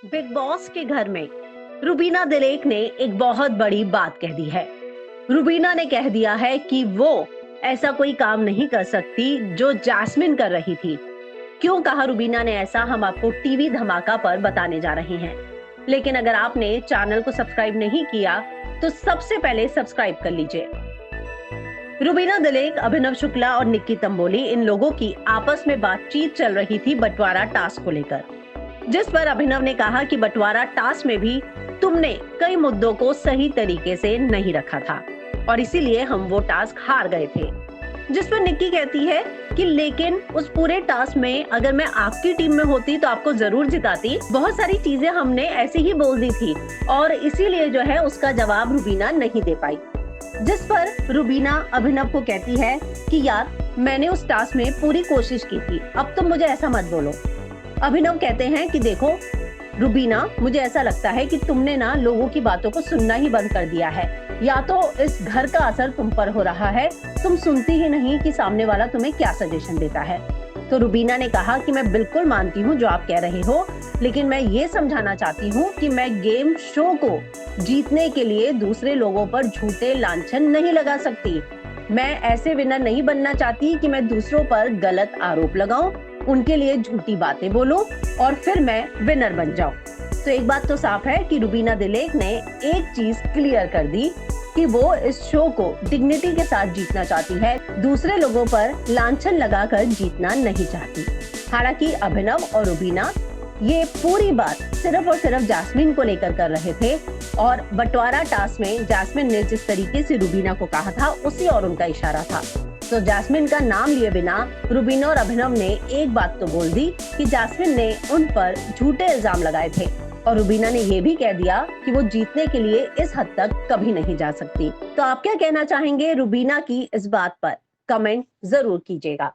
Big boss के घर में रुबीना दिलेक ने एक बहुत बड़ी बात कह दी है। रुबीना ने कह दिया है कि वो ऐसा कोई काम नहीं कर सकती जो जैस्मिन कर रही थी। क्यों कहा रुबीना ने ऐसा, हम आपको टीवी धमाका पर बताने जा रहे हैं। लेकिन अगर आपने चैनल को सब्सक्राइब नहीं किया तो सबसे पहले सब्सक्राइब कर लीजिए। रुबीना दिलेक, अभिनव शुक्ला और निक्की तंबोली, इन लोगों की आपस में बातचीत चल रही थी बंटवारा टास्क को लेकर, जिस पर अभिनव ने कहा कि बंटवारा टास्क में भी तुमने कई मुद्दों को सही तरीके से नहीं रखा था और इसीलिए हम वो टास्क हार गए थे। जिस पर निक्की कहती है कि लेकिन उस पूरे टास्क में अगर मैं आपकी टीम में होती तो आपको जरूर जिताती। बहुत सारी चीजें हमने ऐसे ही बोल दी थी और इसीलिए जो है उसका जवाब रुबीना नहीं दे पाई। जिस पर रुबीना अभिनव को कहती है कि यार, मैंने उस टास्क में पूरी कोशिश की थी, अब तुम मुझे ऐसा मत बोलो। अभिनव कहते हैं कि देखो रुबीना, मुझे ऐसा लगता है कि तुमने ना लोगों की बातों को सुनना ही बंद कर दिया है, या तो इस घर का असर तुम पर हो रहा है, तुम सुनती ही नहीं कि सामने वाला तुम्हें क्या सजेशन देता है। तो रुबीना ने कहा कि मैं बिल्कुल मानती हूँ जो आप कह रहे हो, लेकिन मैं ये समझाना चाहती हूँ कि मैं गेम शो को जीतने के लिए दूसरे लोगों पर झूठे लांछन नहीं लगा सकती। मैं ऐसे विनर नहीं बनना चाहती कि मैं दूसरों पर गलत आरोप लगाऊं, उनके लिए झूठी बातें बोलूं और फिर मैं विनर बन जाऊं। तो एक बात तो साफ है कि रुबीना दिलेक ने एक चीज क्लियर कर दी कि वो इस शो को डिग्निटी के साथ जीतना चाहती है, दूसरे लोगों पर लांछन लगाकर जीतना नहीं चाहती। हालांकि अभिनव और रुबीना ये पूरी बात सिर्फ और सिर्फ जैस्मिन को लेकर कर रहे थे और बंटवारा टास्क में जैस्मिन ने जिस तरीके से रुबीना को कहा था उसी और उनका इशारा था। तो जैस्मिन का नाम लिए बिना रुबीना और अभिनव ने एक बात तो बोल दी कि जैस्मिन ने उन पर झूठे इल्जाम लगाए थे और रुबीना ने यह भी कह दिया कि वो जीतने के लिए इस हद तक कभी नहीं जा सकती। तो आप क्या कहना चाहेंगे रुबीना की इस बात पर? कमेंट जरूर कीजिएगा।